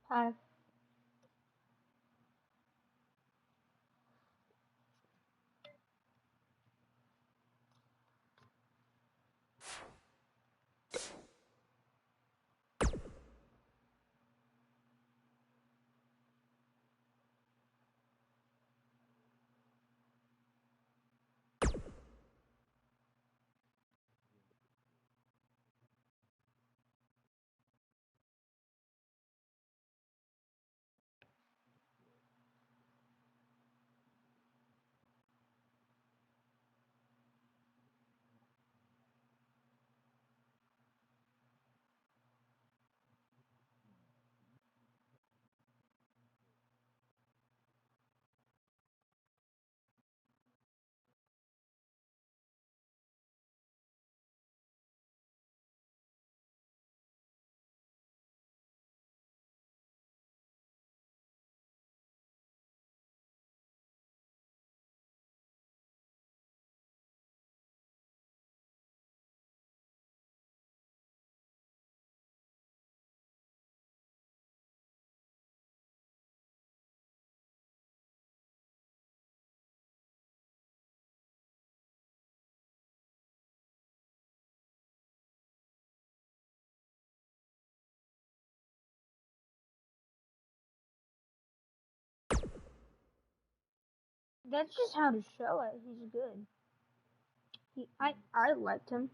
Hi. That's just how to show it. He's good. I liked him.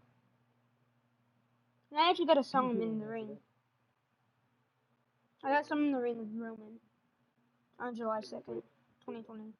And I actually got to saw him in the ring. I got some in the ring with Roman on July 2nd, 2020.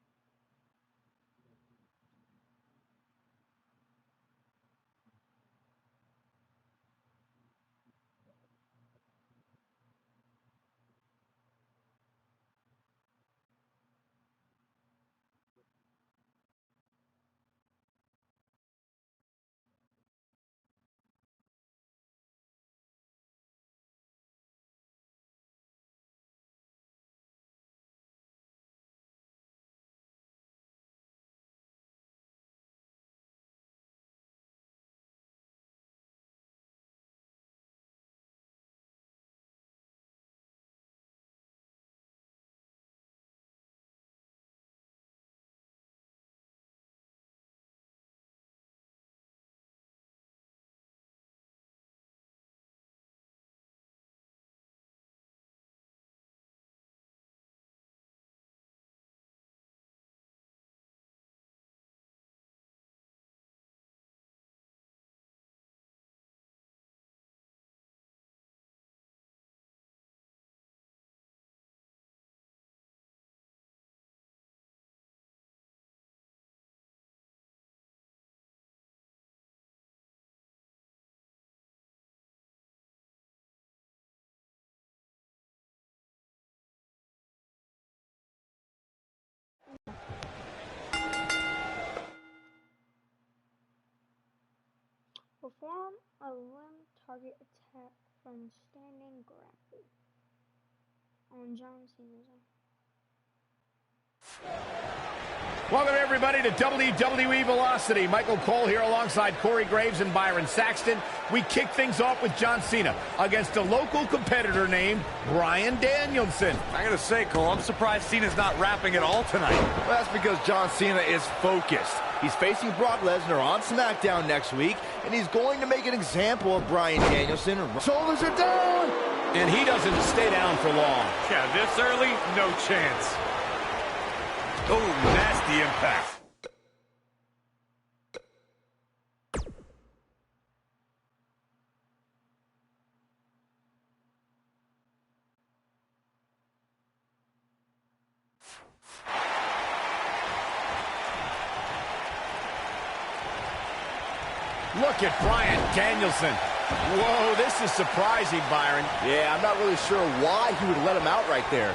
Perform a limb target attack from standing grapple on John Cena's. Welcome, everybody, to WWE Velocity. Michael Cole here alongside Corey Graves and Byron Saxton. We kick things off with John Cena against a local competitor named Bryan Danielson. I gotta say, Cole, I'm surprised Cena's not rapping at all tonight. Well, that's because John Cena is focused. He's facing Brock Lesnar on SmackDown next week, and he's going to make an example of Bryan Danielson. Shoulders are down! And he doesn't stay down for long. Yeah, this early, no chance. Oh, nasty impact. Look at Bryan Danielson. Whoa, this is surprising, Byron. Yeah, I'm not really sure why he would let him out right there.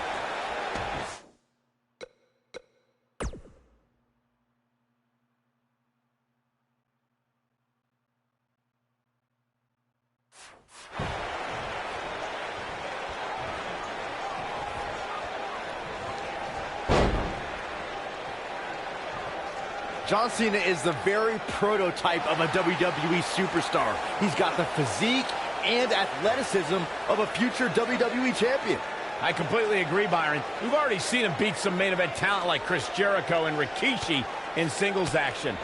John Cena is the very prototype of a WWE superstar. He's got the physique and athleticism of a future WWE champion. I completely agree, Byron. We've already seen him beat some main event talent like Chris Jericho and Rikishi in singles action.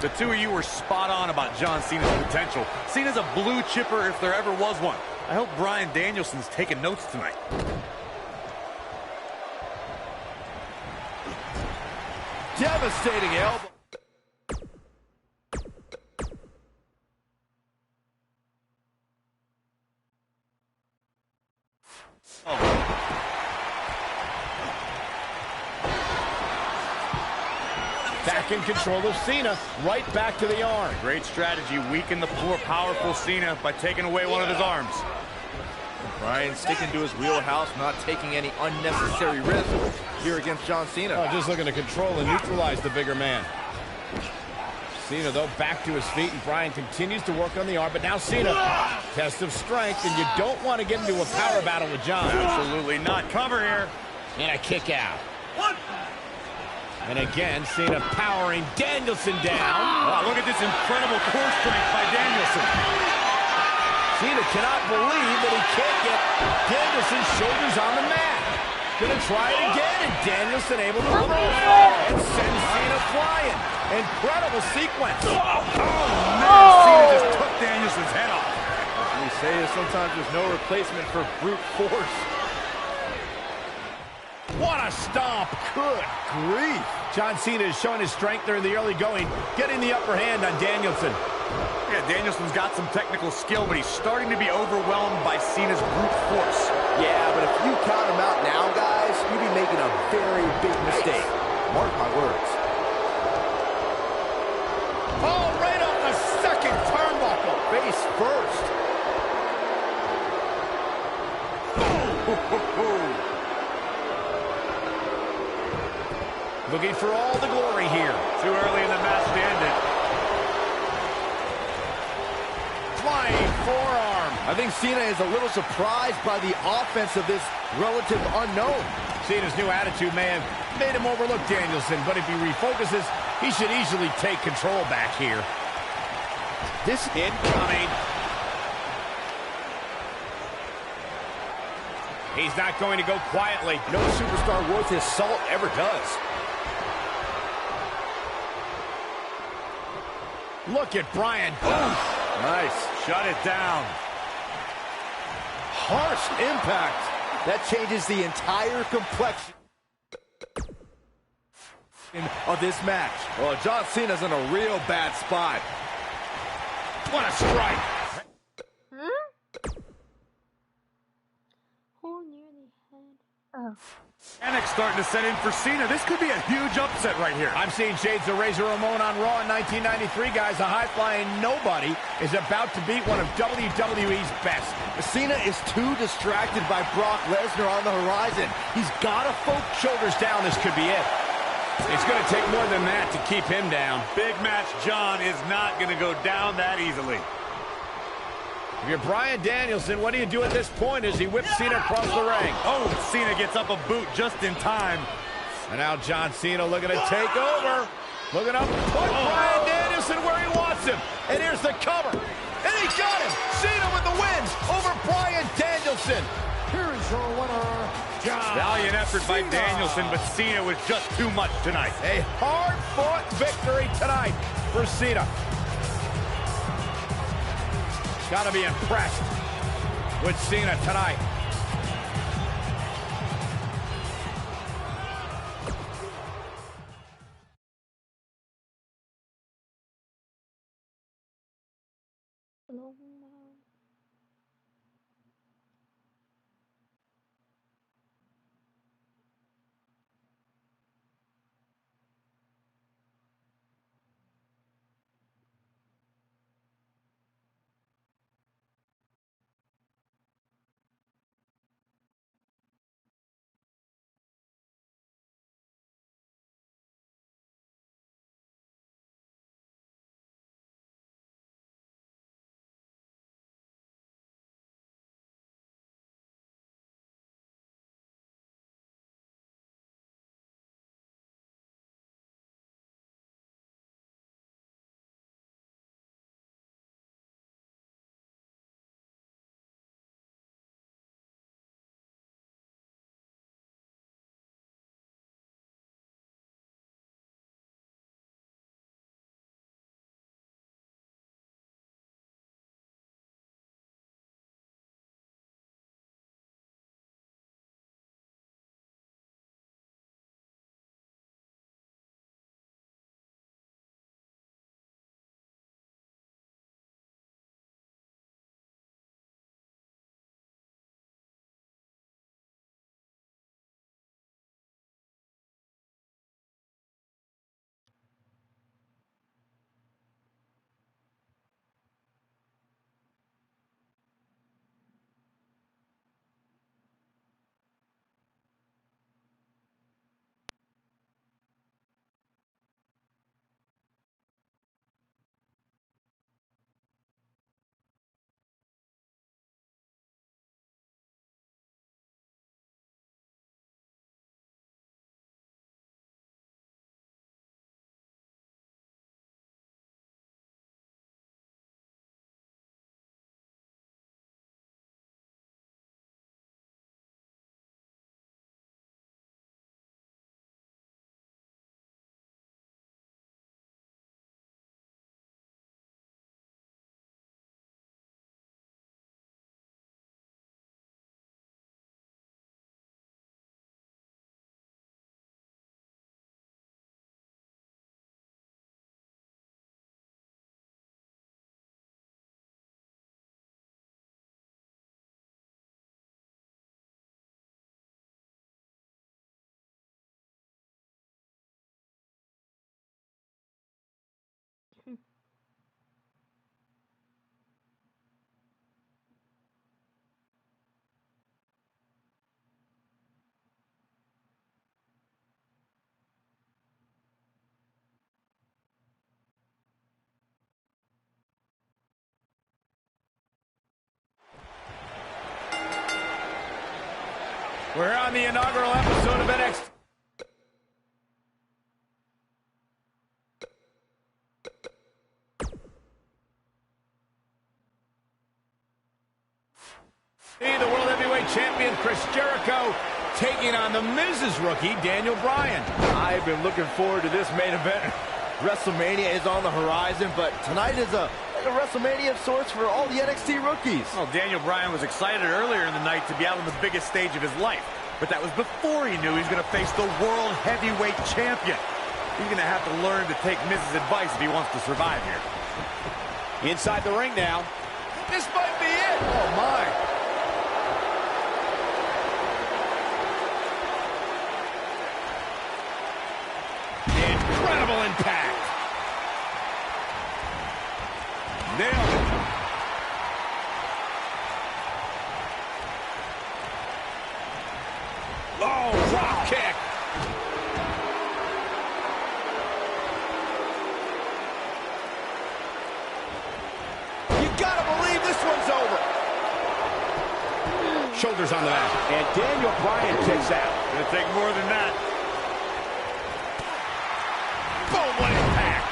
The two of you were spot on about John Cena's potential. Cena's a blue chipper if there ever was one. I hope Bryan Danielson's taking notes tonight. Devastating elbow. Back in control of Cena, right back to the arm. Great strategy, weaken the more powerful Cena by taking away one of his arms. Bryan sticking to his wheelhouse, not taking any unnecessary risks here against John Cena. Oh, just looking to control and neutralize the bigger man. Cena, though, back to his feet, and Bryan continues to work on the arm, but now Cena, test of strength, and you don't want to get into a power battle with John. Absolutely not. Cover here. And a kick out. And again, Cena powering Danielson down. Wow, look at this incredible core strength by Danielson. Cena cannot believe that he can't get Danielson's shoulders on the mat. Gonna try it again, and Danielson able to pull off and send Cena flying. Incredible sequence. Oh, man, Cena just took Danielson's head off. As we say, sometimes there's no replacement for brute force. What a stomp. Good grief. John Cena is showing his strength there in the early going, getting the upper hand on Danielson. Yeah, Danielson's got some technical skill, but he's starting to be overwhelmed by Cena's brute force. Yeah, but if you count him out now, guys, you'd be making a very big mistake. Mark my words. Oh, right on the second turnbuckle. Face first. Looking for all the glory here. Too early in the match to end it. Flying forearm. I think Cena is a little surprised by the offense of this relative unknown. Cena's new attitude may have made him overlook Danielson, but if he refocuses, he should easily take control back here. This Incoming. He's not going to go quietly. no superstar worth his salt ever does. Look at Bryan. Nice. Shut it down. Harsh impact. That changes the entire complexion of this match. Well, John Cena's in a real bad spot. What a strike. Oh, near the head. Oh. Panic's starting to set in for Cena. This could be a huge upset right here. I'm seeing shades of Razor Ramon on Raw in 1993, guys. A high-flying nobody is about to beat one of WWE's best. Cena is too distracted by Brock Lesnar on the horizon. He's got to focus. Shoulders down, this could be it. It's going to take more than that to keep him down. Big match John is not going to go down that easily. If you're Bryan Danielson, what do you do at this point as he whips Cena across the ring? Oh, Cena gets up a boot just in time. And now John Cena looking to take over. Looking up, put Bryan Danielson where he wants him. And here's the cover. And he got him. Cena with the wins over Bryan Danielson. Here is your winner, John Valiant effort by Cena. Danielson, but Cena was just too much tonight. A hard-fought victory tonight for Cena. Got to be impressed with Cena tonight. Hello. We're on the inaugural episode of NXT. The World Heavyweight Champion Chris Jericho taking on the Miz's rookie, Daniel Bryan. I've been looking forward to this main event. WrestleMania is on the horizon, but tonight is a WrestleMania of sorts for all the NXT rookies. Well, Daniel Bryan was excited earlier in the night to be out on the biggest stage of his life, but that was before he knew he was going to face the World Heavyweight Champion. He's going to have to learn to take Miz's advice if he wants to survive here. Inside the ring now. This might be it. Oh, my. Incredible impact. Nailed it. Oh, drop kick. You gotta believe this one's over. Shoulders on the mat. And Daniel Bryan kicks out. Gonna take more than that. Boom, what impact.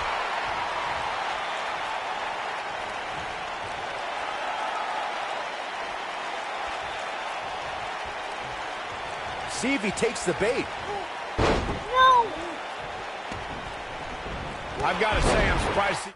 See if he takes the bait. No! I've got to say, I'm surprised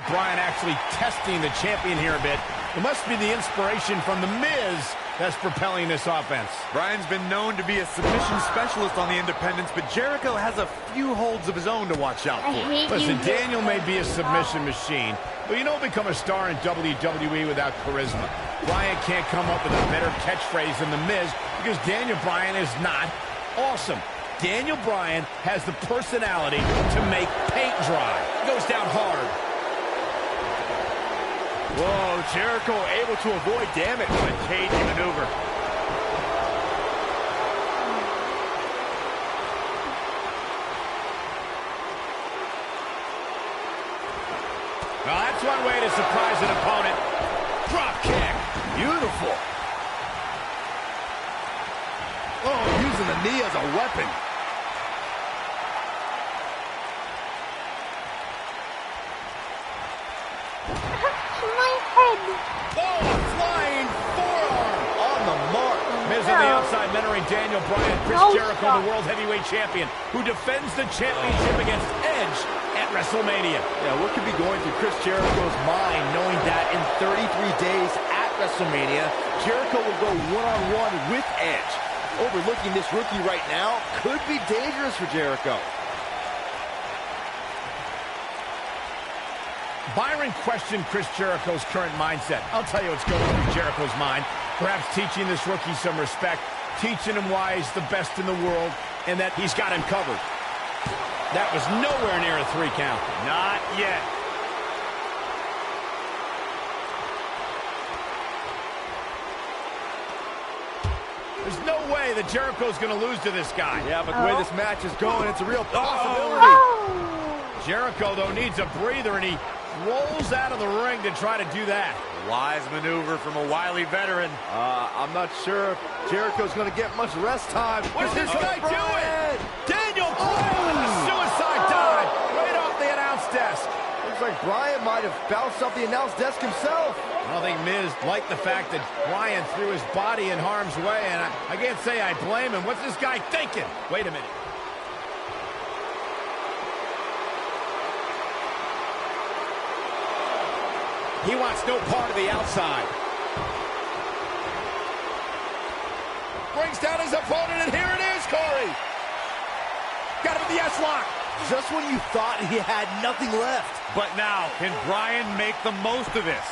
Bryan actually testing the champion here a bit. It must be the inspiration from The Miz that's propelling this offense. Bryan's been known to be a submission specialist on the independents, but Jericho has a few holds of his own to watch out for. Listen, Daniel may be a submission machine, but you don't become a star in WWE without charisma. Bryan can't come up with a better catchphrase than The Miz because Daniel Bryan is not awesome. Daniel Bryan has the personality to make paint dry. Goes down hard. Whoa, Jericho able to avoid damage. What a cagey maneuver. Well, that's one way to surprise an opponent. Drop kick. Beautiful. Oh, using the knee as a weapon. My head! Oh, a flying forearm. On the mark. Miz on the outside mentoring Daniel Bryan. Chris Jericho, the World Heavyweight Champion, who defends the championship against Edge at WrestleMania. Yeah, what could be going through Chris Jericho's mind knowing that in 33 days at WrestleMania, Jericho will go one-on-one with Edge. Overlooking this rookie right now could be dangerous for Jericho. Byron questioned Chris Jericho's current mindset. I'll tell you what's going through Jericho's mind. Perhaps teaching this rookie some respect, teaching him why he's the best in the world, and that he's got him covered. That was nowhere near a 3 count. Not yet. There's no way that Jericho's going to lose to this guy. Yeah, but the way this match is going, it's a real possibility. Oh! Jericho, though, needs a breather, and he rolls out of the ring to try to do that. Wise maneuver from a wily veteran. I'm not sure if Jericho's going to get much rest time. What's this guy Bryan. doing? Daniel Bryan with a suicide dive right off the announce desk. Looks like Bryan might have bounced off the announce desk himself. I don't think Miz liked the fact that Bryan threw his body in harm's way, and I can't say I blame him. What's this guy thinking? Wait a minute. He wants no part of the outside. Brings down his opponent, and here it is, Corey. Got him in the S-lock. Just when you thought he had nothing left. But now, can Bryan make the most of this?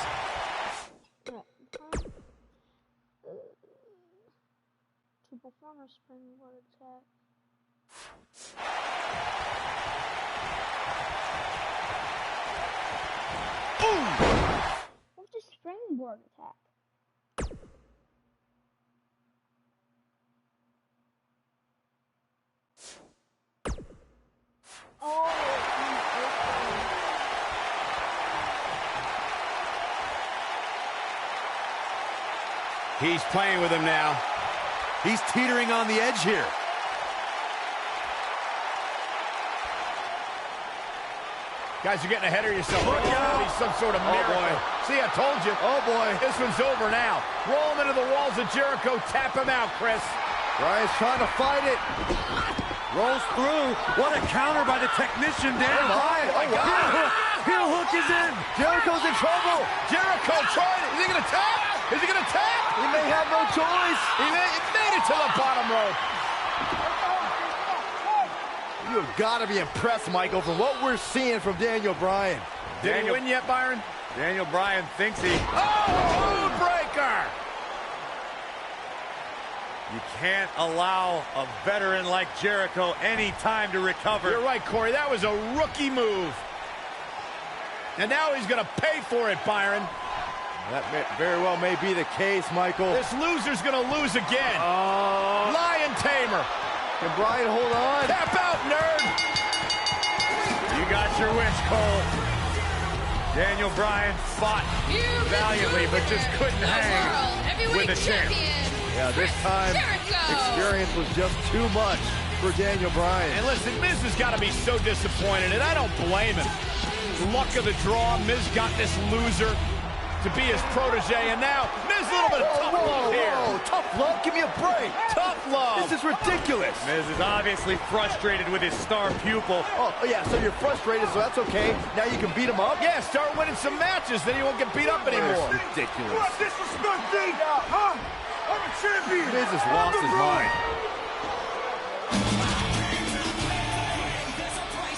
To perform a springboard attack. What's a springboard attack? He's playing with him now. He's teetering on the edge here. Guys, you're getting ahead of yourself. Look out. He's some sort of miracle. Boy. See, I told you. Oh, boy. This one's over now. Roll him into the walls of Jericho. Tap him out, Chris. Bryan's trying to fight it. Rolls through. What a counter by the technician, Dan. Oh, my God. Heel hook is in. Jericho's in trouble. Jericho trying it. Is he going to tap? Is he going to tap? He may have no choice. He made it to the bottom rope. You have got to be impressed, Michael, from what we're seeing from Daniel Bryan. Did he win yet, Byron? Daniel Bryan thinks he... Oh, breaker! You can't allow a veteran like Jericho any time to recover. You're right, Corey. That was a rookie move. And now he's going to pay for it, Byron. That very well may be the case, Michael. This loser's going to lose again. Lion Tamer. Can Bryan hold on? Tap out, nerd. You got your wish, Cole. Daniel Bryan fought valiantly, but just couldn't hang with the champ. Yeah, this time, experience was just too much for Daniel Bryan. And listen, Miz has got to be so disappointed, and I don't blame him. Luck of the draw, Miz got this loser to be his protege, and now Miz a little bit of tough love here. Tough love? Give me a break. Tough love. This is ridiculous. Miz is obviously frustrated with his star pupil. Oh, yeah, so you're frustrated, so that's okay. Now you can beat him up? Yeah, start winning some matches, then you won't get beat up anymore. That's ridiculous. You disrespect me, huh? I'm a champion. Miz has lost his mind.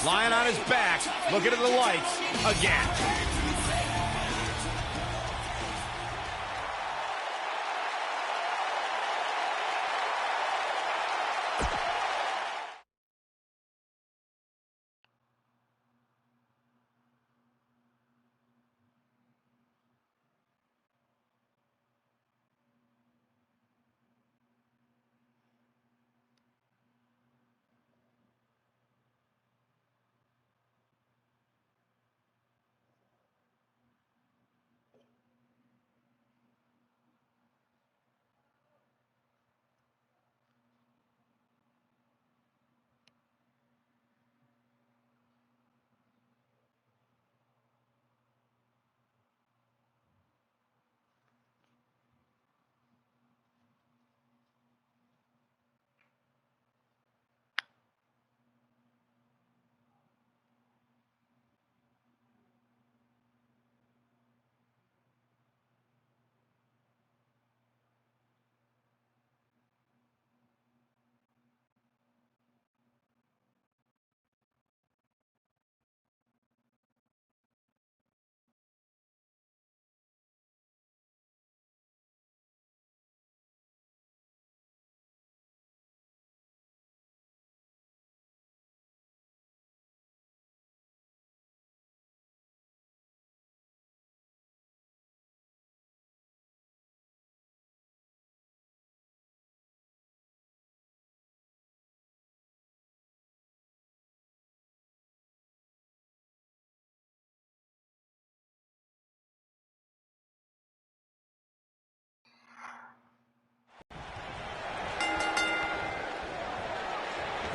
Lying on his back, looking at the lights again.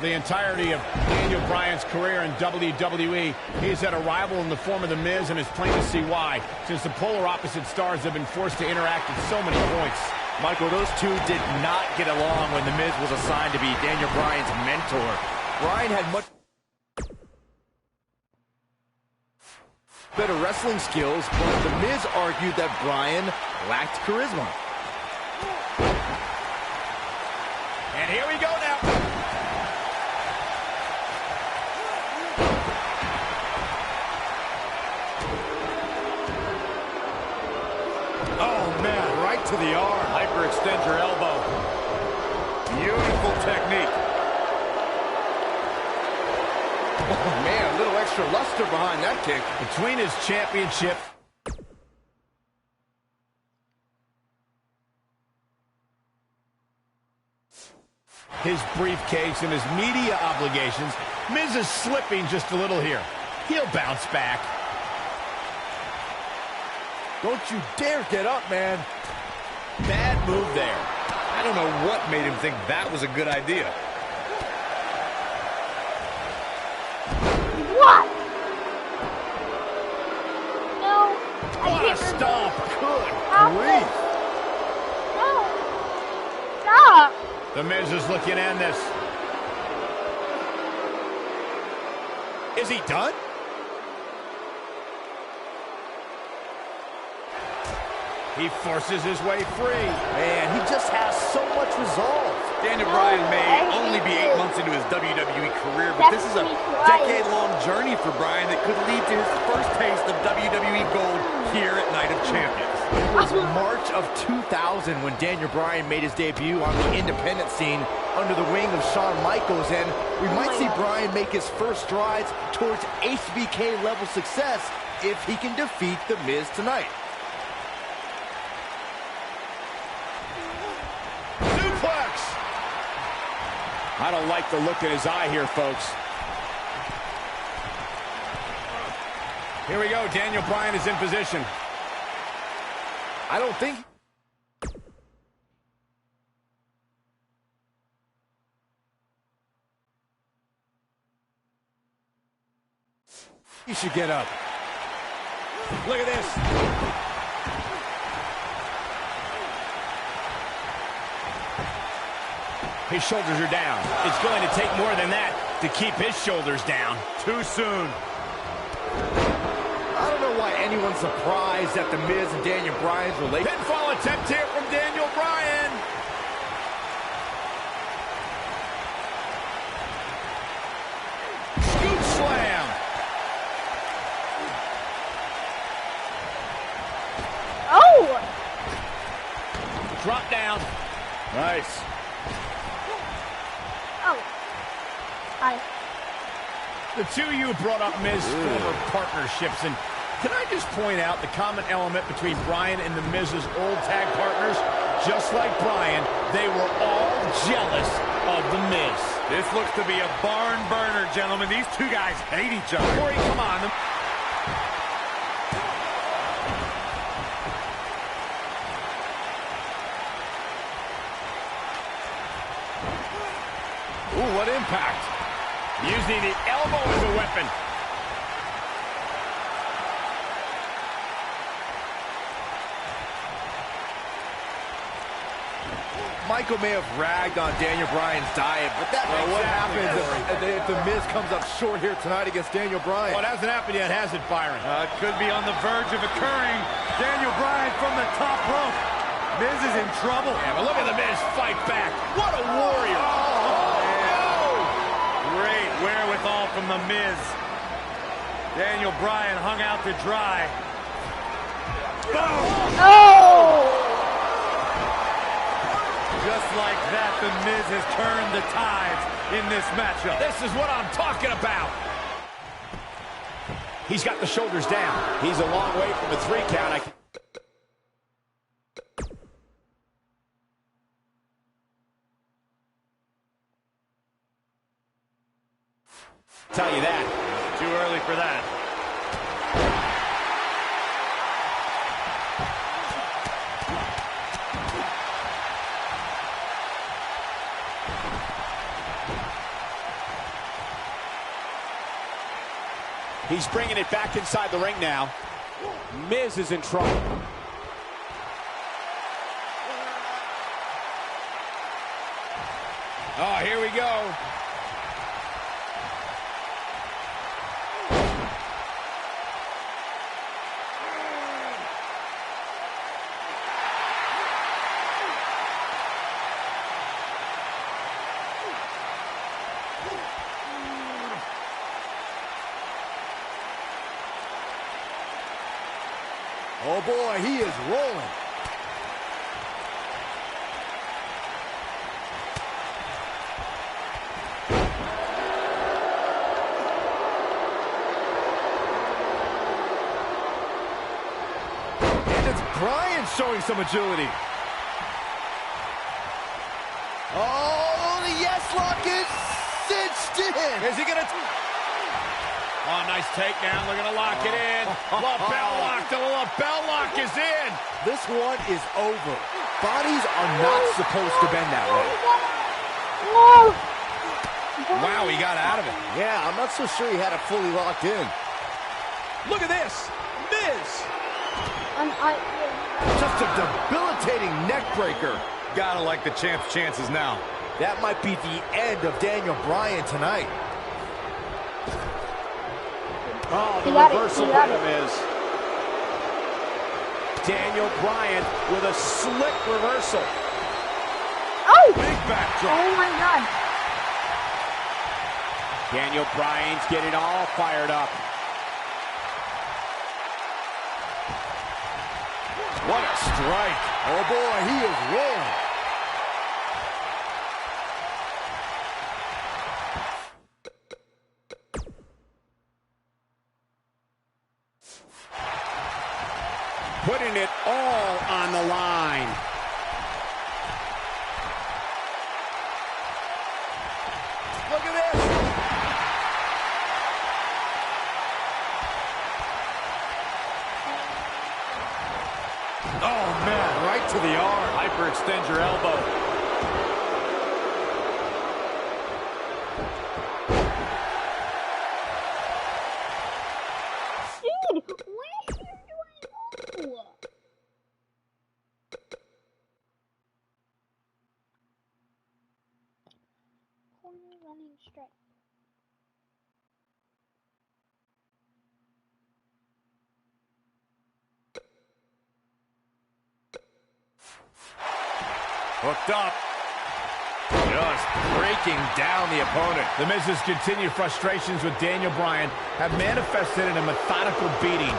The entirety of Daniel Bryan's career in WWE, he's had a rival in the form of The Miz, and it's plain to see why, since the polar opposite stars have been forced to interact at so many points. Michael, those two did not get along when The Miz was assigned to be Daniel Bryan's mentor. Bryan had much better wrestling skills, but The Miz argued that Bryan lacked charisma. And here we go now. Oh, man, right to the arm. Hyperextend your elbow. Beautiful technique. Oh, man, a little extra luster behind that kick. Between his championship, his briefcase, and his media obligations, Miz is slipping just a little here. He'll bounce back. Don't you dare get up, man. Bad move there. I don't know what made him think that was a good idea. What? No. What a stomp. Good grief. No. Stop. The Miz is looking to end this. Is he done? He forces his way free. Man, he just has so much resolve. Daniel Bryan may only be 8 months into his WWE career, but this is a decade-long journey for Bryan that could lead to his first taste of WWE gold here at Night of Champions. It was March of 2000 when Daniel Bryan made his debut on the independent scene under the wing of Shawn Michaels, and we might see Bryan make his first strides towards HBK-level success if he can defeat The Miz tonight. I don't like the look in his eye here, folks. Here we go. Daniel Bryan is in position. I don't think... he should get up. Look at this. His shoulders are down. It's going to take more than that to keep his shoulders down. Too soon. I don't know why anyone's surprised at The Miz and Daniel Bryan's relationship. Pinfall attempt here from Daniel Bryan. Scoop slam. Oh! Drop down. Nice. Oh. Hi. The two of you brought up Miz former partnerships, and can I just point out the common element between Bryan and the Miz's old tag partners? Just like Bryan, they were all jealous of the Miz. This looks to be a barn burner, gentlemen. These two guys hate each other. Corey, come on. Ooh, what impact. Using the elbow as a weapon. Michael may have ragged on Daniel Bryan's diet, but that what happens if The Miz comes up short here tonight against Daniel Bryan? Well, it hasn't happened yet, has it, Byron? It could be on the verge of occurring. Daniel Bryan from the top rope. Miz is in trouble. Yeah, but look at the Miz fight back. What a warrior. Great wherewithal from the Miz. Daniel Bryan hung out to dry. Boom! Oh! Just like that, the Miz has turned the tides in this matchup. This is what I'm talking about. He's got the shoulders down. He's a long way from a 3 count. Tell you that. Too early for that. He's bringing it back inside the ring now. Miz is in trouble. Oh, here we go. Oh boy, he is rolling. And it's Bryan showing some agility. Oh, the yes lock is cinched in. Is he gonna... Oh, nice takedown. Looking to lock it in. Lapel lock. The lapel lock is in. This one is over. Bodies are not supposed to bend that way. No! Wow, he got out of it. Yeah, I'm not so sure he had it fully locked in. Look at this. Miz. Just a debilitating neck breaker. Gotta like the champ's chances now. That might be the end of Daniel Bryan tonight. Oh, the He got it, reversal he by got the it. Miz. Daniel Bryan with a slick reversal. Oh! Big backdrop. Oh my god. Daniel Bryan's getting all fired up. What a strike. Oh boy, he is rolling. Putting it all on the line. Look at this. Oh, man, right to the arm. Hyperextend your elbow. Dude, where do I go? Corner running strike. Hooked up. Just breaking down the opponent. The Miz's continued frustrations with Daniel Bryan have manifested in a methodical beating.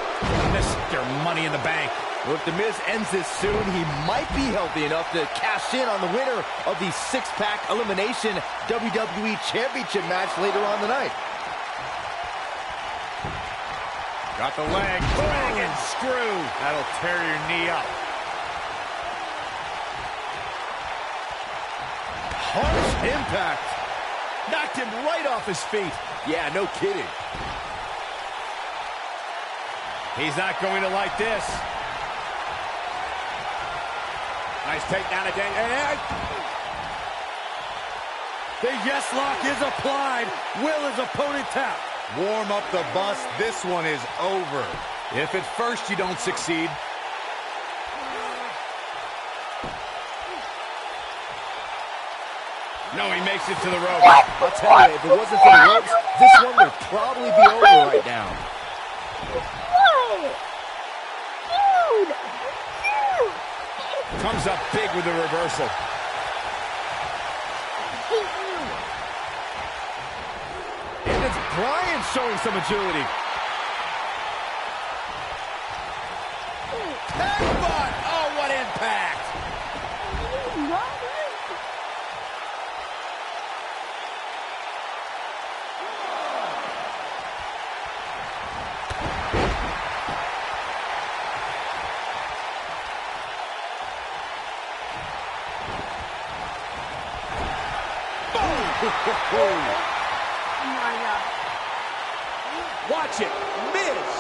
Mr. Money in the Bank. Well, if The Miz ends this soon, he might be healthy enough to cash in on the winner of the six-pack elimination WWE Championship match later on tonight. Got the leg. Dragon screw. That'll tear your knee up. Harsh impact. Knocked him right off his feet. Yeah, no kidding. He's not going to like this. Nice takedown of Daniel. The yes lock is applied. Will his opponent tap? Warm up the bus. This one is over. If at first you don't succeed. No, he makes it to the rope. I'll tell you, if it wasn't for the ropes, this one would probably be over right now. What? Dude! Dude! Comes up big with the reversal. And it's Bryan showing some agility. Headbutt! Oh, what impact! Oh my god. Watch it. Miz.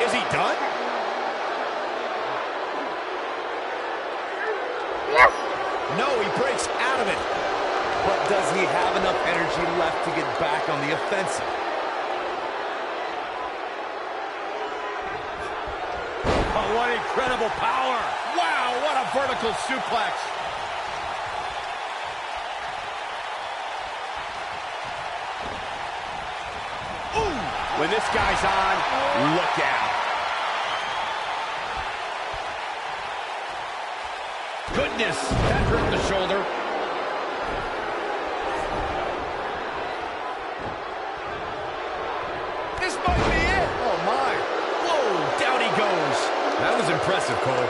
Is he done? Yes! No, he breaks out of it. But does he have enough energy left to get back on the offensive? Oh, what incredible power. Wow, what a vertical suplex. Ooh, when this guy's on, look out. Goodness, that hurt the shoulder. This might be it. Oh, my. Whoa, down he goes. That was impressive, Cole.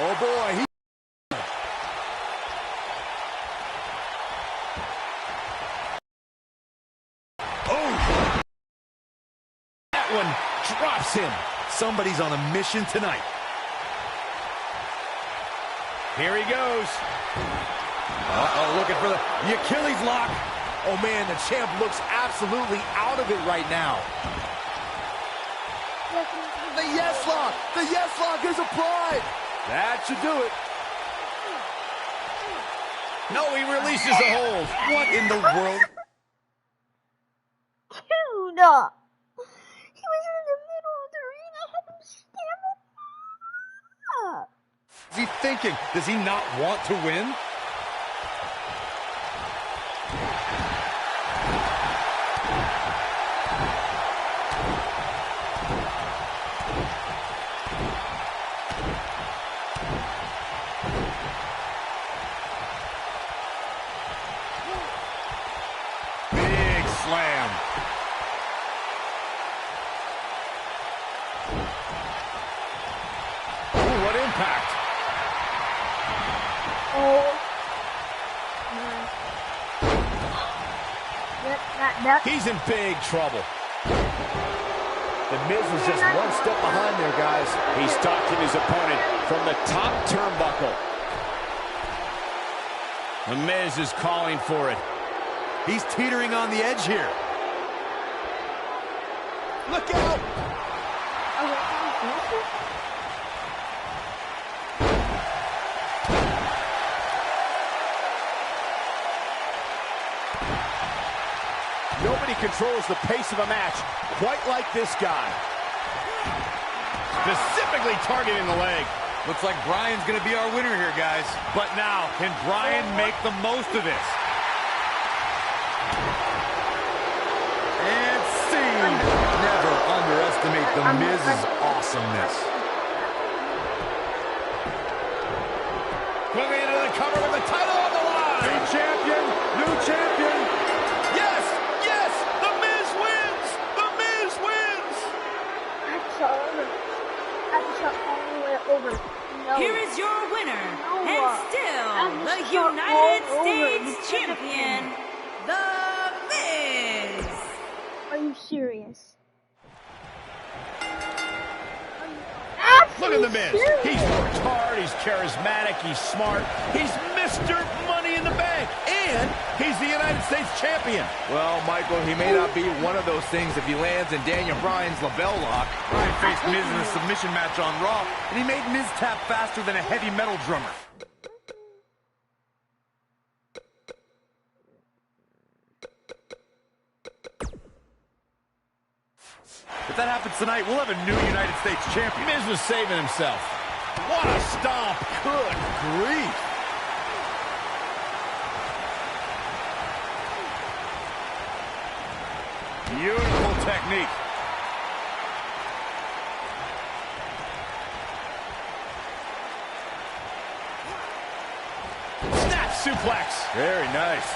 Oh, boy. He That one drops him. Somebody's on a mission tonight. Here he goes. Uh-oh, looking for the Achilles lock. Oh, man, the champ looks absolutely out of it right now. The yes lock! The yes lock is applied! That should do it. No, he releases the hold. What in the world? Dude, he was in the middle of the ring. I had him stand up. Is he thinking? Does he not want to win? Big slam. Ooh, what impact. Oh. Yep, that. He's in big trouble. The Miz was just one step behind there, guys. He stalking his opponent from the top turnbuckle. The Miz is calling for it. He's teetering on the edge here. Look out! Nobody controls the pace of a match quite like this guy. Specifically targeting the leg. Looks like Bryan's going to be our winner here, guys. But now, can Bryan make the most of this? And see. Never underestimate the Miz's awesomeness. Moving into the cover with the title on the line. New champion, new champion. Yes, yes, the Miz wins. The Miz wins. Over. No. Here is your winner, No. and still I'm the so United all over. States champion, The Miz. Are you serious? Look at the Miz. He's worked hard, he's charismatic, he's smart. He's Mr. Money in the Bank. And he's the United States champion. Well, Michael, he may not be one of those things if he lands in Daniel Bryan's label lock. Bryan faced Miz in a submission match on Raw, and he made Miz tap faster than a heavy metal drummer. If that happens tonight, we'll have a new United States champion. Miz was saving himself. What a stomp. Good grief. Beautiful technique. Snap suplex. Very nice.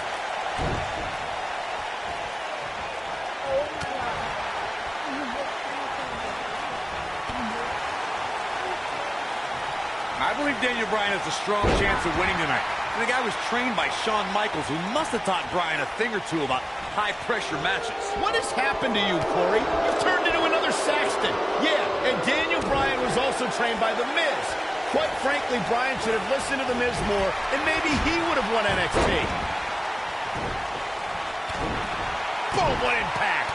I believe Daniel Bryan has a strong chance of winning tonight. And the guy was trained by Shawn Michaels, who must have taught Bryan a thing or two about high-pressure matches. What has happened to you, Corey? You've turned into another Saxton. Yeah, and Daniel Bryan was also trained by The Miz. Quite frankly, Bryan should have listened to The Miz more, and maybe he would have won NXT. Boom, what impact.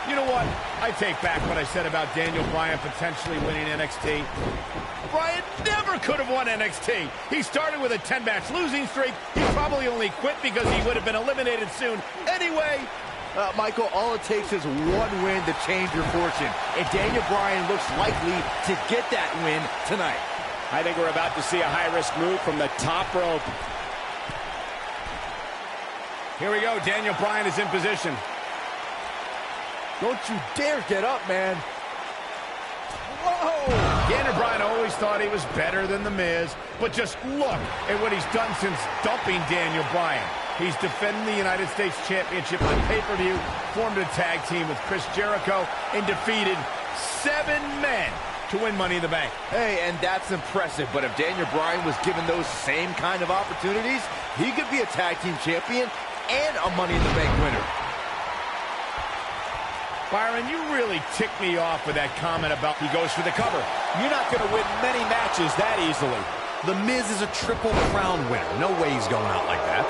You know what? I take back what I said about Daniel Bryan potentially winning NXT. Bryan never could have won NXT. He started with a 10-match losing streak. He probably only quit because he would have been eliminated soon. Anyway, Michael, all it takes is one win to change your fortune. And Daniel Bryan looks likely to get that win tonight. I think we're about to see a high-risk move from the top rope. here we go. Daniel Bryan is in position. Don't you dare get up, man. Whoa! Daniel Bryan always thought he was better than The Miz, but just look at what he's done since dumping Daniel Bryan. He's defending the United States Championship on pay-per-view, formed a tag team with Chris Jericho, and defeated 7 men to win Money in the Bank. Hey, and that's impressive, but if Daniel Bryan was given those same kind of opportunities, he could be a tag team champion and a Money in the Bank winner. Byron, you really ticked me off with that comment about he goes for the cover. You're not going to win many matches that easily. The Miz is a Triple Crown winner. No way he's going out like that.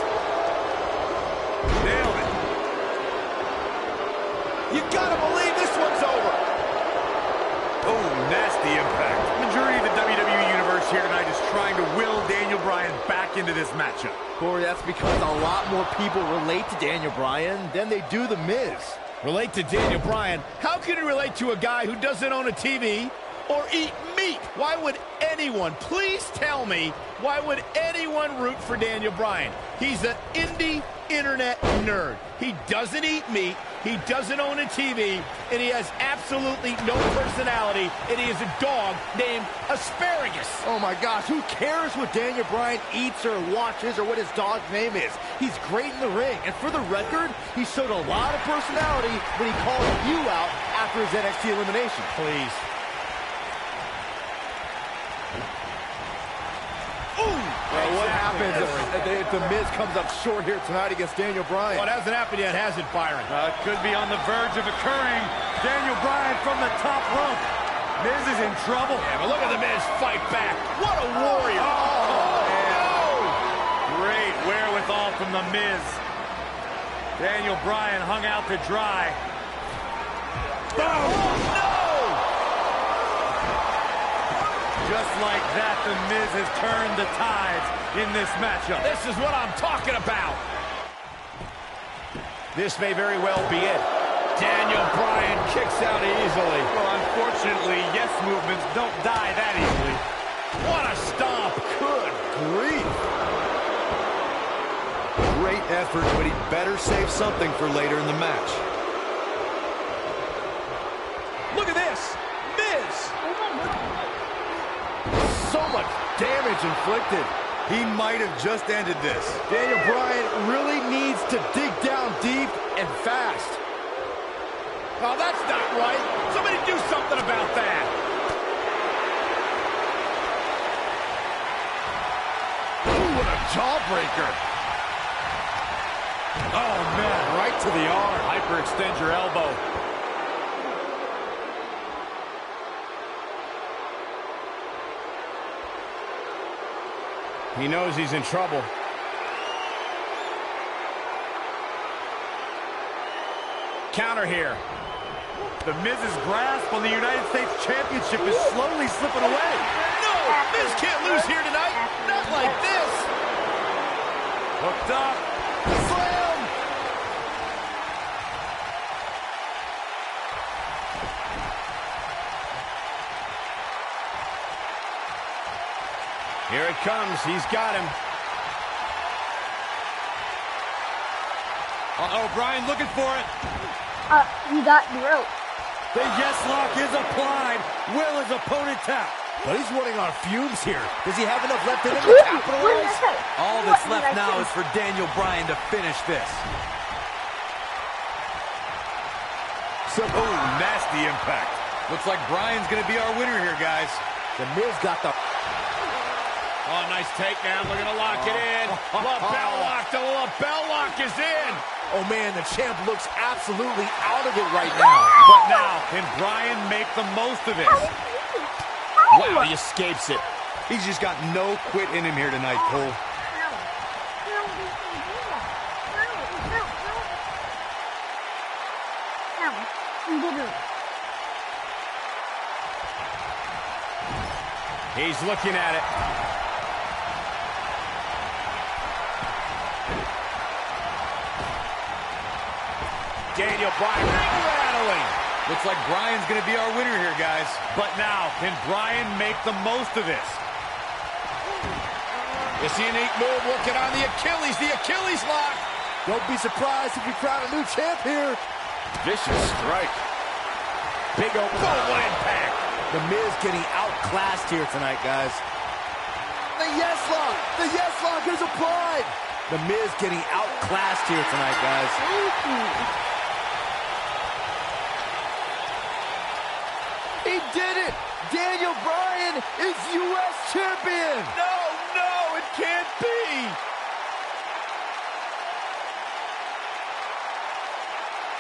Nailed it. You gotta believe this one's over. Oh, nasty impact. The majority of the WWE Universe here tonight is trying to will Daniel Bryan back into this matchup. Corey, that's because a lot more people relate to Daniel Bryan than they do The Miz. Relate to Daniel Bryan? How can he relate to a guy who doesn't own a TV or eat meat? Why would anyone, please tell me, why would anyone root for Daniel Bryan? He's an indie internet nerd. He doesn't eat meat, he doesn't own a TV, and he has absolutely no personality, and he is a dog named Asparagus. Oh my gosh, who cares what Daniel Bryan eats or watches or what his dog's name is? He's great in the ring, and for the record, he showed a lot of personality when he called you out after his NXT elimination. Please. Well, what happens if The Miz comes up short here tonight against Daniel Bryan? Well, it hasn't happened yet, has it, Byron? It could be on the verge of occurring. Daniel Bryan from the top rope. Miz is in trouble. Yeah, but look at the Miz fight back. What a warrior. Great wherewithal from the Miz. Daniel Bryan hung out to dry. No! Just like that, the Miz has turned the tides in this matchup. This is what I'm talking about. This may very well be it. Daniel Bryan kicks out easily. Well, unfortunately, yes movements don't die that easily. What a stomp. Good grief. Great effort, but he better save something for later in the match. Look at this. Miz. So much damage inflicted. He might have just ended this. Daniel Bryan really needs to dig down deep and fast. Oh, that's not right. Somebody do something about that. Ooh, what a jawbreaker. Oh, man, right to the arm. Hyperextend your elbow. He knows he's in trouble. Counter here. The Miz's grasp on the United States Championship is slowly slipping away. No! Miz can't lose here tonight. Not like this. Hooked up. Slam! Here it comes. He's got him. Uh-oh, Bryan looking for it. He got the rope. The yes lock is applied. Will his opponent tap? But he's running on fumes here. Does he have enough left in him to What capitalize? did I say? All What that's did left I now say? is for Daniel Bryan to finish this. Oh, nasty impact. Looks like Bryan's going to be our winner here, guys. The Miz got the... Oh, nice takedown. Looking to lock it in. Lapel lock. The lapel lock is in. Oh, man, the champ looks absolutely out of it right now. But now, can Bryan make the most of it? Wow, he escapes it. He's just got no quit in him here tonight, Cole. He's looking at it. Daniel Bryan ring rattling. Looks like Bryan's going to be our winner here, guys. But now, can Bryan make the most of this? It's the innate move working on the Achilles lock. Don't be surprised if we crown a new champ here. Vicious strike. Big open. Boom, what impact. The Miz getting outclassed here tonight, guys. The yes lock! The yes lock is applied! The Miz getting outclassed here tonight, guys. He did it! Daniel Bryan is U.S. champion! No, it can't be.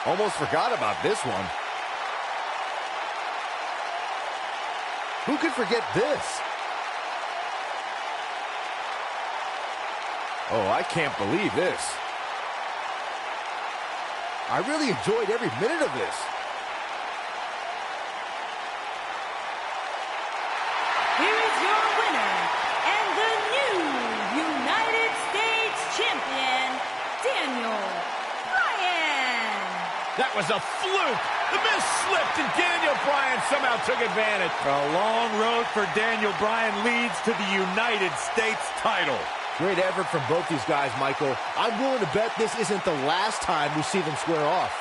Almost forgot about this one. Who could forget this? Oh, I can't believe this. I really enjoyed every minute of this. Here is your winner, and the new United States Champion, Daniel Bryan. That was a fluke. The Miz slipped, and Daniel Bryan somehow took advantage. A long road for Daniel Bryan leads to the United States title. Great effort from both these guys, Michael. I'm willing to bet this isn't the last time we see them square off.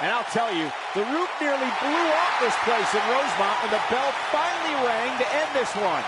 And I'll tell you, the roof nearly blew off this place in Rosemont when the bell finally rang to end this one.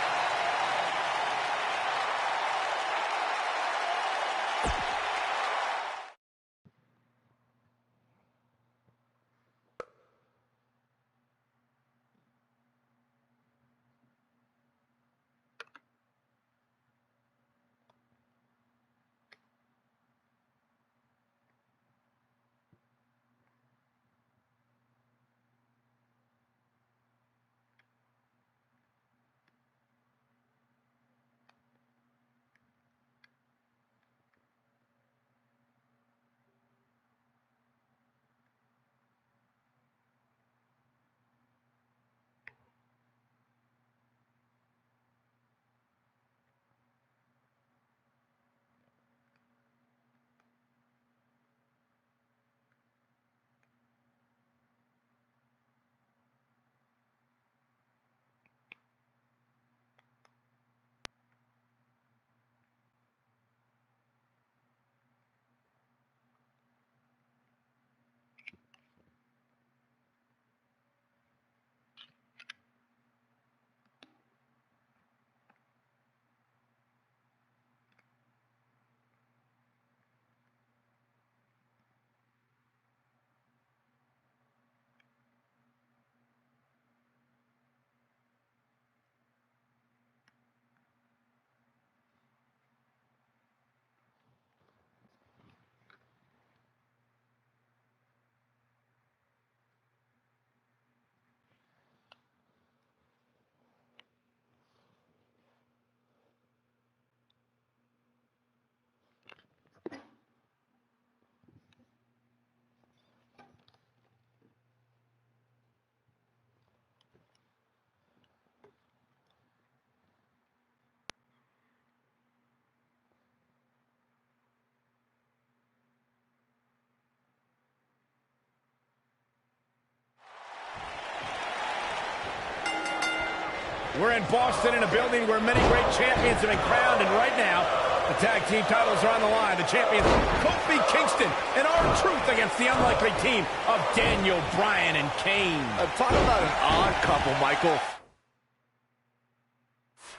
We're in Boston in a building where many great champions have been crowned, and right now, the tag team titles are on the line. The champions, Kofi Kingston and R-Truth against the unlikely team of Daniel Bryan and Kane. Talk about an odd couple, Michael.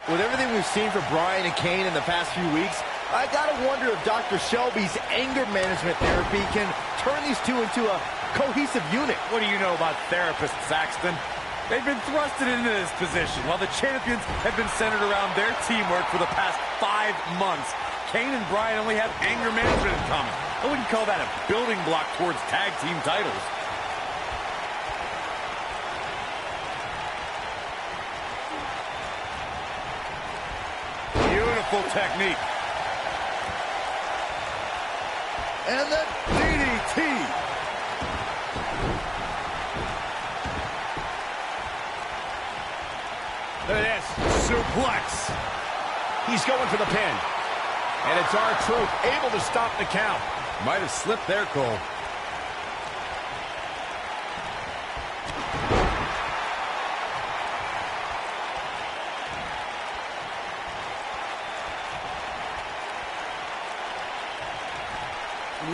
With everything we've seen from Bryan and Kane in the past few weeks, I gotta wonder if Dr. Shelby's anger management therapy can turn these two into a cohesive unit. What do you know about therapists, Saxton? They've been thrusted into this position while the champions have been centered around their teamwork for the past 5 months. Kane and Bryan only have anger management in common. I wouldn't call that a building block towards tag team titles. Beautiful technique. And the DDT. Look at this. Suplex. He's going for the pin. And it's R-Truth able to stop the count. Might have slipped there, Cole.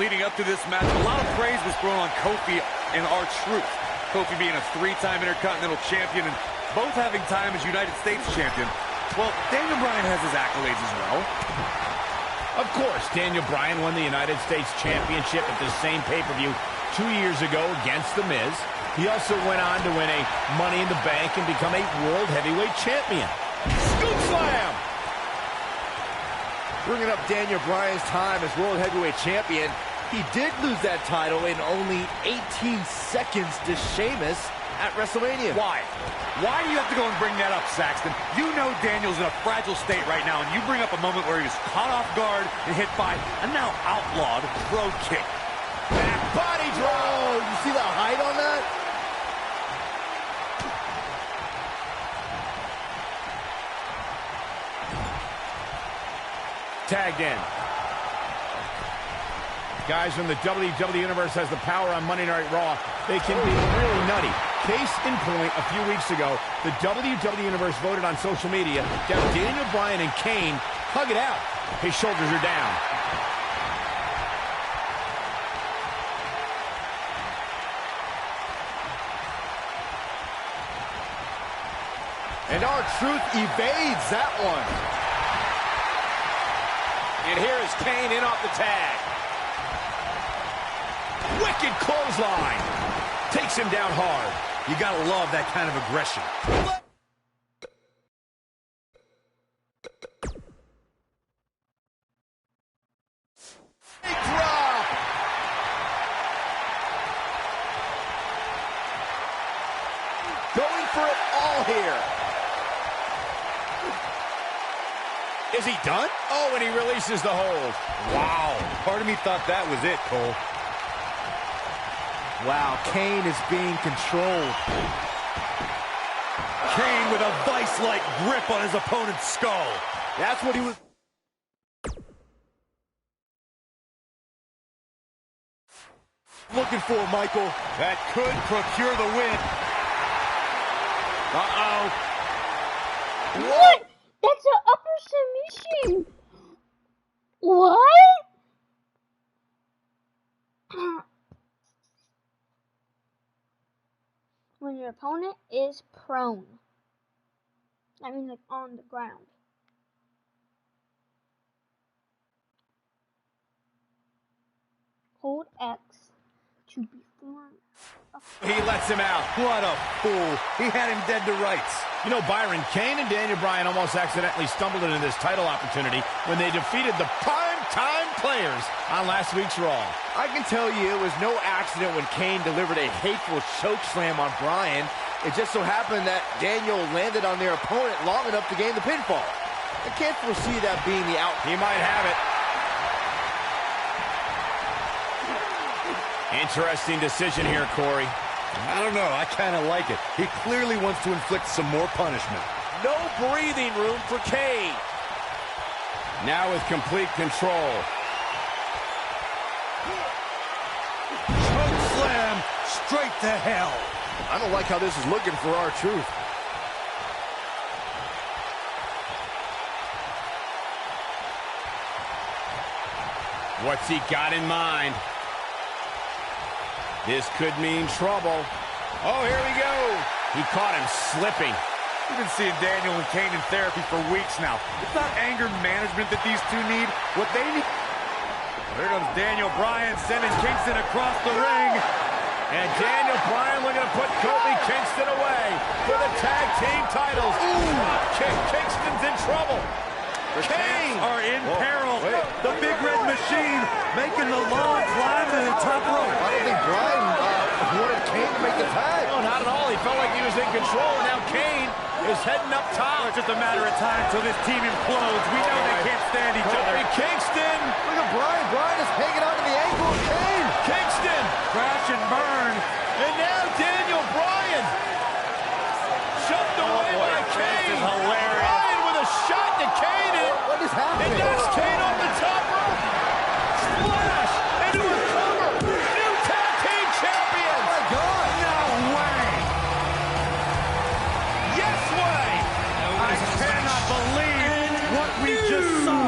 Leading up to this match, a lot of praise was thrown on Kofi and R-Truth. Kofi being a 3-time Intercontinental Champion and both having time as United States Champion. Well, Daniel Bryan has his accolades as well. Of course, Daniel Bryan won the United States Championship at the same pay-per-view 2 years ago against The Miz. He also went on to win a Money in the Bank and become a World Heavyweight Champion. Scoop Slam! Bringing up Daniel Bryan's time as World Heavyweight Champion, He did lose that title in only 18 seconds to Sheamus at WrestleMania. Why? Why do you have to go and bring that up, Saxton? You know Daniel's in a fragile state right now, and you bring up a moment where he was caught off guard and hit by a now outlawed Brogue Kick. Back body drop. Oh, you see the height on that? Tagged in. Guys from the WWE Universe has the power on Monday Night Raw. They can be really nutty. Case in point, a few weeks ago, the WWE Universe voted on social media to have Daniel Bryan and Kane hug it out. His shoulders are down. And R-Truth evades that one. And here is Kane in off the tag. Wicked clothesline. Takes him down hard. You gotta love that kind of aggression. Big drop. Going for it all here. Is he done? Oh, and he releases the hold. Wow. Part of me thought that was it, Cole. Wow, Kane is being controlled. Kane with a vice-like grip on his opponent's skull. That's what he was... looking for, Michael. That could procure the win. Uh-oh. What? That's an upper submission. What? When your opponent is prone. I mean, like on the ground. Hold X to perform. He lets him out. What a fool. He had him dead to rights. You know, Byron, Kane and Daniel Bryan almost accidentally stumbled into this title opportunity when they defeated the prime-time players on last week's Raw. I can tell you it was no accident when Kane delivered a hateful chokeslam on Bryan. It just so happened that Daniel landed on their opponent long enough to gain the pinfall. I can't foresee that being the outcome. He might have it. Interesting decision here, Corey. I don't know. I kind of like it. He clearly wants to inflict some more punishment. No breathing room for Kane. Now with complete control. Choke slam straight to hell. I don't like how this is looking for R-Truth. What's he got in mind? This could mean trouble. Oh, here we go. He caught him slipping. We've been seeing Daniel and Kane in therapy for weeks now. It's not anger management that these two need. What they need... Here comes Daniel Bryan sending Kingston across the ring. And Daniel Bryan looking to put Kofi Kingston away for the tag team titles. Ooh, Kingston's in trouble. The Kane are in peril. The Big Red Machine making the long climb to the top rope. I don't think Bryan wanted Kane to make the tag. No, not at all. He felt like he was in control, and now Kane is heading up top. It's just a matter of time till this team implodes. We know they can't stand each other. Kofi Kingston. Look at Bryan. Bryan is hanging on to the ankle of Kane. Kingston. Crash and burn. And now Daniel Bryan. Shoved away by Kane. This is hilarious. Bryan with a shot to Kane. What is happening? And that's Kane off the top rope. Splash into a cover. New tag team champions. Oh my God. No way. Yes way. I cannot believe what we just saw.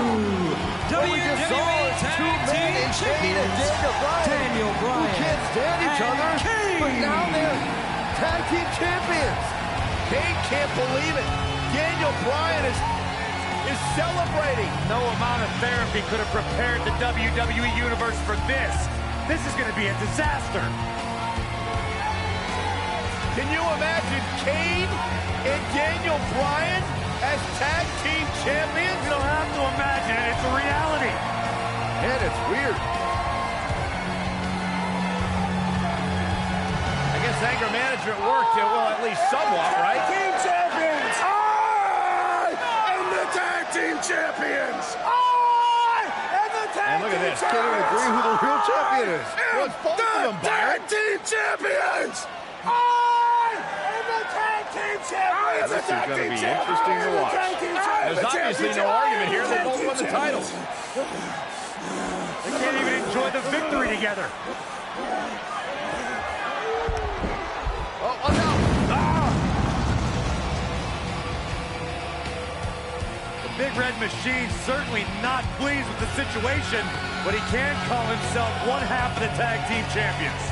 We just saw is two men in Kane and Daniel Bryan. Who can't stand each other, but now they're tag team champions. Kane can't believe it. Daniel Bryan is celebrating. No amount of therapy could have prepared the WWE Universe for this. This is going to be a disaster. Can you imagine Kane and Daniel Bryan as tag team champions? You don't have to imagine it. It's a reality. And it's weird. anger management worked, well, at least somewhat, right? Team champions! I am the tag team champions! I am the tag And look at team this. Can't even agree who the real champion is. Well, it's both of them, Byron. Tag team champions! I am the tag team champions! This is going to be interesting to watch. There's obviously no argument here. They both won the titles. They can't even enjoy the victory together. Oh, watch out. The Big Red Machine certainly not pleased with the situation, but he can call himself one half of the tag team champions.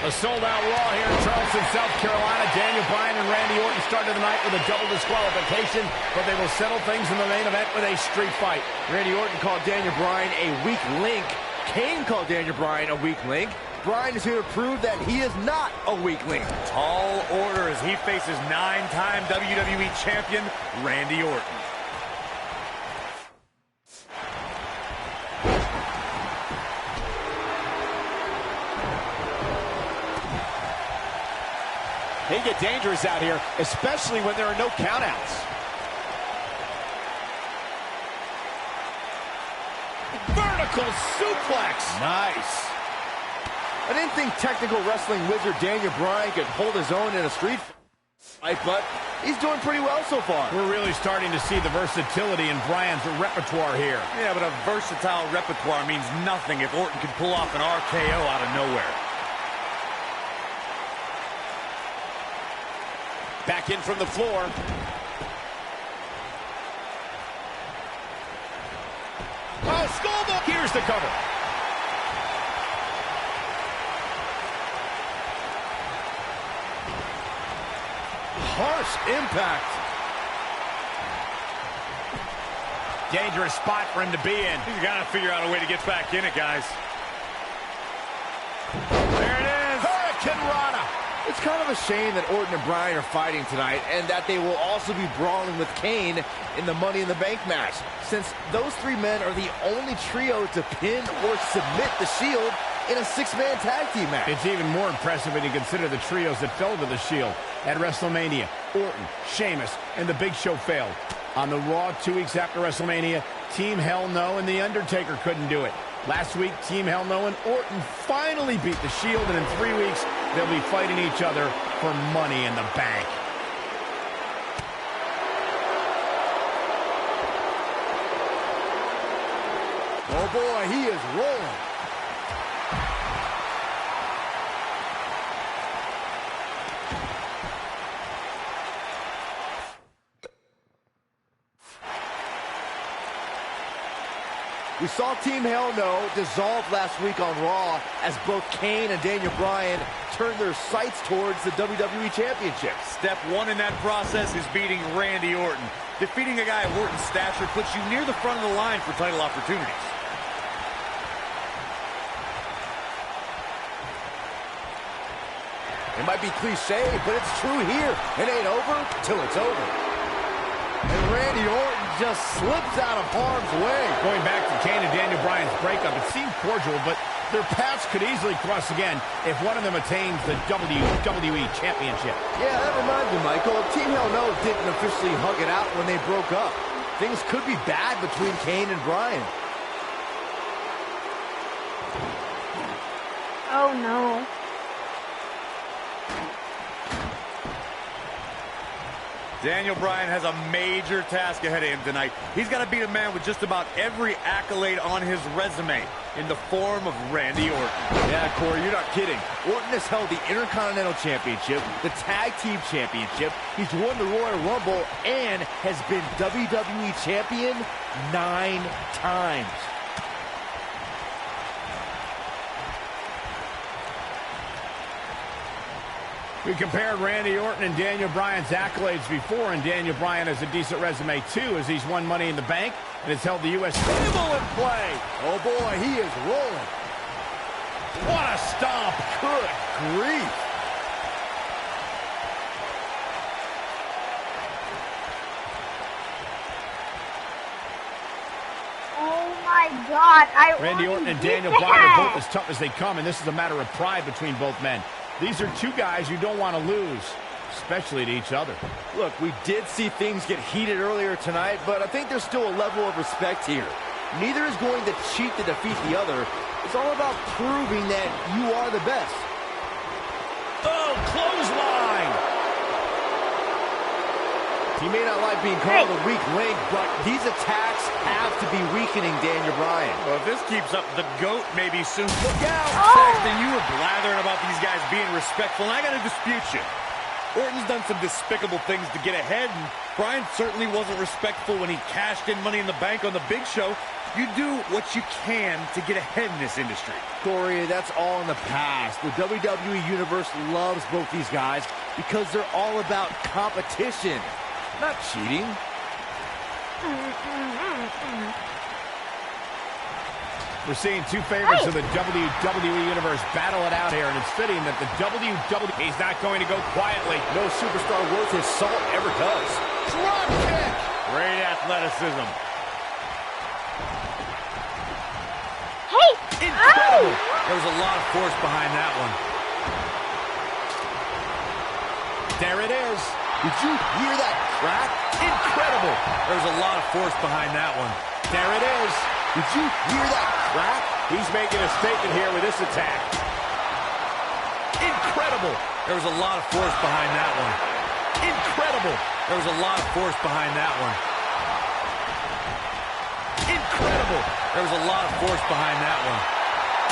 A sold-out Raw here in Charleston, South Carolina. Daniel Bryan and Randy Orton started the night with a double disqualification, but they will settle things in the main event with a street fight. Randy Orton called Daniel Bryan a weak link. Kane called Daniel Bryan a weak link. Bryan is here to prove that he is not a weak link. Tall order as he faces 9-time WWE champion Randy Orton. They get dangerous out here, especially when there are no countouts. Vertical suplex. Nice. I didn't think technical wrestling wizard Daniel Bryan could hold his own in a street fight, but he's doing pretty well so far. We're really starting to see the versatility in Bryan's repertoire here. Yeah, but a versatile repertoire means nothing if Orton can pull off an RKO out of nowhere. Back in from the floor. Oh, skullball. Here's the cover. Harsh impact. Dangerous spot for him to be in. He's got to figure out a way to get back in it, guys. There it is. Hurricane Rana. It's kind of a shame that Orton and Bryan are fighting tonight and that they will also be brawling with Kane in the Money in the Bank match, since those three men are the only trio to pin or submit the Shield in a six-man tag team match. It's even more impressive when you consider the trios that fell to the Shield. At WrestleMania, Orton, Sheamus, and The Big Show failed. On the Raw 2 weeks after WrestleMania, Team Hell No and The Undertaker couldn't do it. Last week, Team Hell No and Orton finally beat the Shield, and in 3 weeks, they'll be fighting each other for Money in the Bank. Oh boy, he is rolling. We saw Team Hell No dissolve last week on Raw as both Kane and Daniel Bryan turned their sights towards the WWE Championship. Step one in that process is beating Randy Orton. Defeating a guy of Orton's stature puts you near the front of the line for title opportunities. It might be cliche, but it's true here. It ain't over till it's over. And Randy Orton just slips out of harm's way. Going back to Kane and Daniel Bryan's breakup, it seemed cordial, but their paths could easily cross again if one of them attains the WWE Championship. Yeah, that reminds me, Michael. Team Hell No didn't officially hug it out when they broke up. things could be bad between Kane and Bryan. Oh no. Daniel Bryan has a major task ahead of him tonight. He's got to beat a man with just about every accolade on his resume in the form of Randy Orton. Yeah, Corey, you're not kidding. Orton has held the Intercontinental Championship, the Tag Team Championship. He's won the Royal Rumble and has been WWE Champion 9 times. We compared Randy Orton and Daniel Bryan's accolades before, and Daniel Bryan has a decent resume, too, as he's won Money in the Bank and has held the U.S. title in play. Oh, boy, he is rolling. What a stomp. Good grief. Oh my God. Randy Orton and Daniel did Bryan are that. both as tough as they come, and this is a matter of pride between both men. These are two guys you don't want to lose, especially to each other. Look, we did see things get heated earlier tonight, but I think there's still a level of respect here. Neither is going to cheat to defeat the other. It's all about proving that you are the best. Oh, clothesline! He may not like being called a weak link, but these attacks have to be weakening Daniel Bryan. Well, if this keeps up, the GOAT may be soon. Look out! Saxton, you were blathering about these guys being respectful, and I got to dispute you. Orton's done some despicable things to get ahead, and Bryan certainly wasn't respectful when he cashed in Money in the Bank on the Big Show. You do what you can to get ahead in this industry. Corey, that's all in the past. The WWE Universe loves both these guys because they're all about competition, not cheating. We're seeing two favorites of the WWE Universe battle it out here, and it's fitting that the WWE... He's not going to go quietly. No superstar worth his salt ever does. Drop kick! Great athleticism. Hey! Incredible! There was a lot of force behind that one. There it is. Did you hear that crack? Incredible! There was a lot of force behind that one. There it is. Did you hear that crack? He's making a statement here with this attack. Incredible! There was a lot of force behind that one. Incredible! There was a lot of force behind that one. Incredible! There was a lot of force behind that one.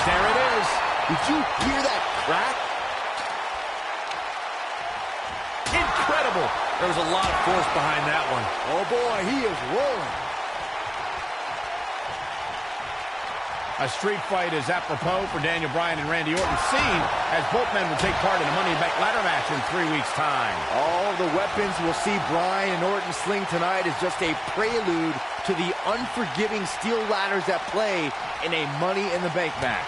There it is. Did you hear that crack? Incredible! There was a lot of force behind that one. Oh boy, he is rolling. A street fight is apropos for Daniel Bryan and Randy Orton, seen as both men will take part in a Money in the Bank ladder match in 3 weeks' time. All the weapons we'll see Bryan and Orton sling tonight is just a prelude to the unforgiving steel ladders at play in a Money in the Bank match.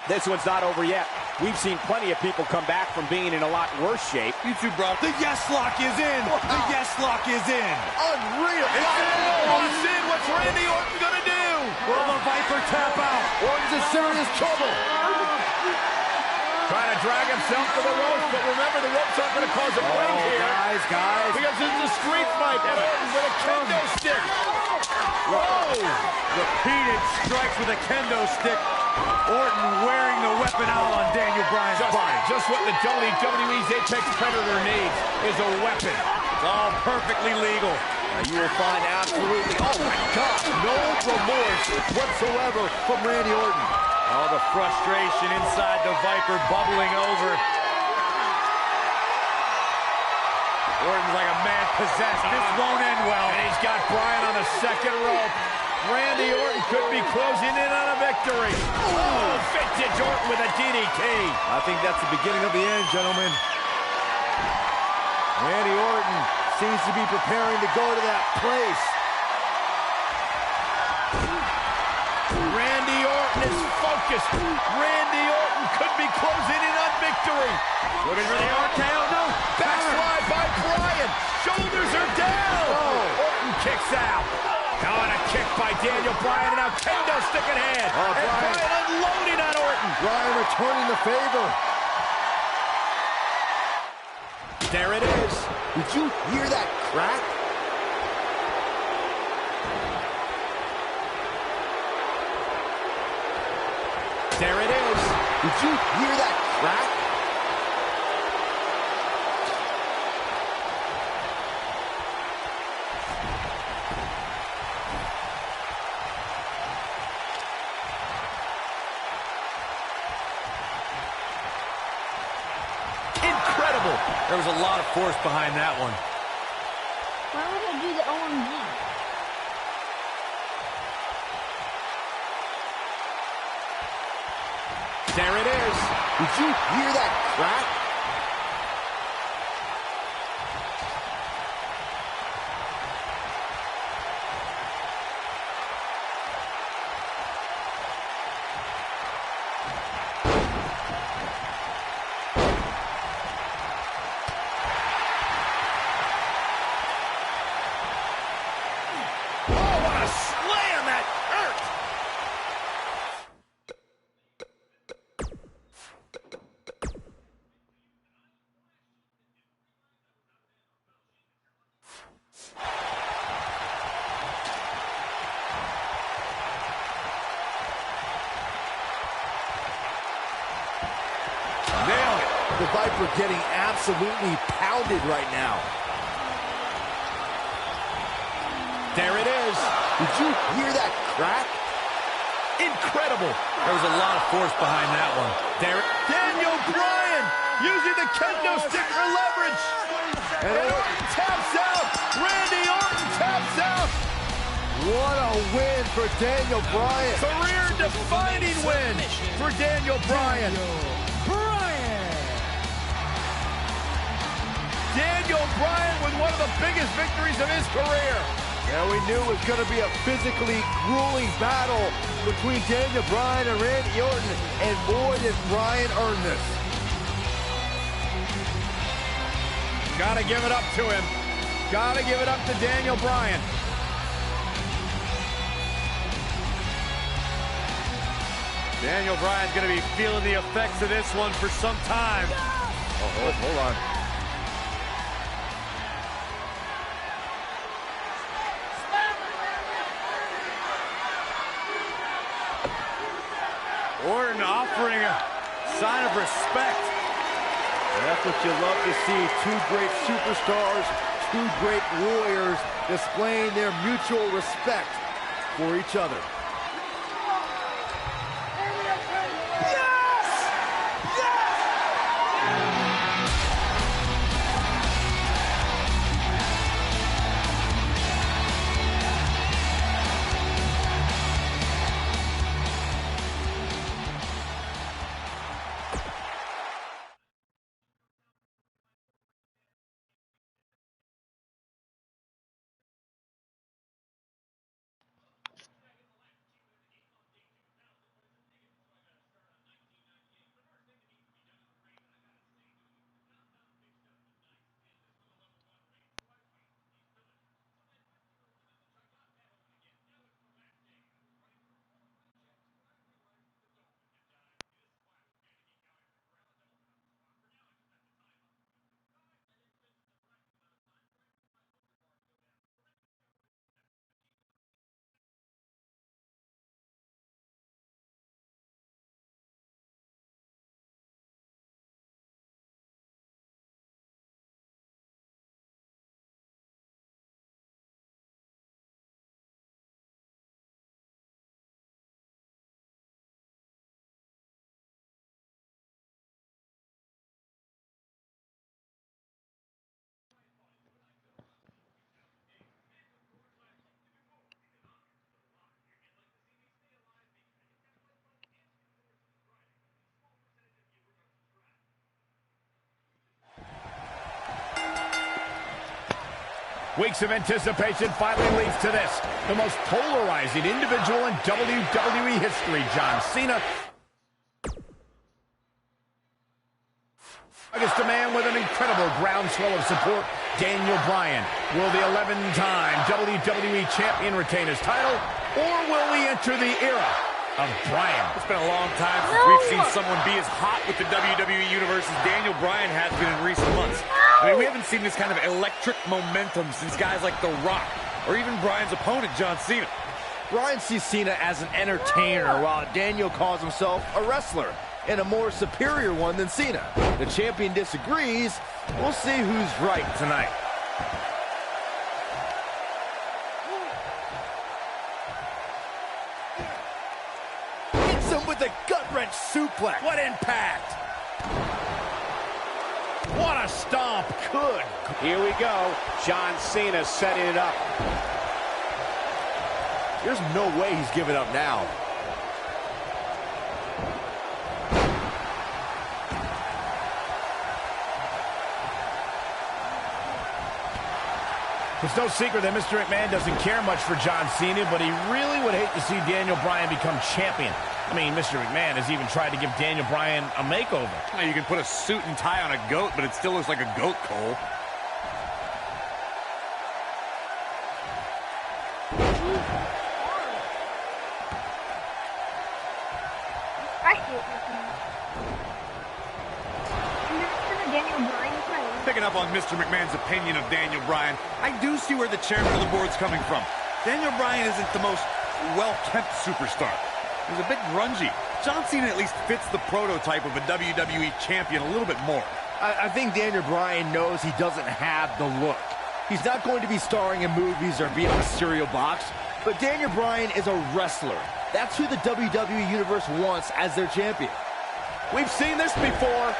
This one's not over yet. We've seen plenty of people come back from being in a lot worse shape. You two, bro. The yes lock is in. The yes lock is in. Unreal. It's in. It's in. What's Randy Orton going to do? Will the Viper tap out? Orton's in serious trouble. Trying to drag himself to the ropes, but remember, the ropes aren't going to cause a break here. Guys. Because it's a street fight, and Orton with a kendo stick. Whoa! Repeated strikes with a kendo stick. Orton wearing the weapon out on Daniel Bryan's body. Just what the WWE's Apex Predator needs is a weapon. It's all perfectly legal. You will find absolutely, oh my God, no remorse whatsoever from Randy Orton. All the frustration inside the Viper bubbling over. Orton's like a man possessed. This won't end well. And he's got Bryan on the second rope. Randy Orton could be closing in on a victory. Oh, vintage Orton with a DDT. I think that's the beginning of the end, gentlemen. Randy Orton seems to be preparing to go to that place. Randy Orton is focused. Randy Orton could be closing in on victory. Looking for the RKO. No. Backslide by Bryan. Shoulders are down. by Daniel Bryan, and now kendo stick in hand. Oh, and Bryan unloading on Orton. Bryan returning the favor. There it is. Did you hear that crack? There it is. Did you hear that crack? Incredible. There was a lot of force behind that one. Why would I do the OMG? There it is. Did you hear that crack? Oh, what a slam that hurt. Nailed it. The Viper getting absolutely pounded right now. There it is. Did you hear that crack? Incredible. There was a lot of force behind that one. There, Daniel Bryan using the kendo stick for leverage. And Orton taps out. Randy Orton taps out. What a win for Daniel Bryan. Career-defining win for Daniel Bryan. Daniel Bryan with one of the biggest victories of his career. Yeah, we knew it was going to be a physically grueling battle between Daniel Bryan and Randy Orton, and boy, did Bryan earn this. Gotta give it up to him. Gotta give it up to Daniel Bryan. Daniel Bryan's going to be feeling the effects of this one for some time. Oh, hold on. Orton offering a sign of respect. That's what you love to see. Two great superstars, two great warriors displaying their mutual respect for each other. Weeks of anticipation finally leads to this. The most polarizing individual in WWE history, John Cena, against a man with an incredible groundswell of support Daniel Bryan, will the 11-time WWE Champion retain his title, or will we enter the era of Bryan? It's been a long time since we've seen someone be as hot with the WWE Universe as Daniel Bryan has been in recent months. I mean, we haven't seen this kind of electric momentum since guys like The Rock, or even Bryan's opponent, John Cena. Bryan sees Cena as an entertainer, while Daniel calls himself a wrestler, and a more superior one than Cena. The champion disagrees. We'll see who's right tonight. Hits him with a gut-wrench suplex. What impact! What a stomp! Good. Here we go. John Cena setting it up. There's no way he's giving up now. It's no secret that Mr. McMahon doesn't care much for John Cena, but he really would hate to see Daniel Bryan become champion. I mean, Mr. McMahon has even tried to give Daniel Bryan a makeover. Well, you can put a suit and tie on a goat, but it still looks like a goat, Cole. I hate this man. And this is a Daniel Bryan friend. Picking up on Mr. McMahon's opinion of Daniel Bryan, I do see where the chairman of the board's coming from. Daniel Bryan isn't the most well-kept superstar. He's a bit grungy. John Cena at least fits the prototype of a WWE champion a little bit more. I think Daniel Bryan knows he doesn't have the look. He's not going to be starring in movies or be on a cereal box, but Daniel Bryan is a wrestler. That's who the WWE Universe wants as their champion. We've seen this before.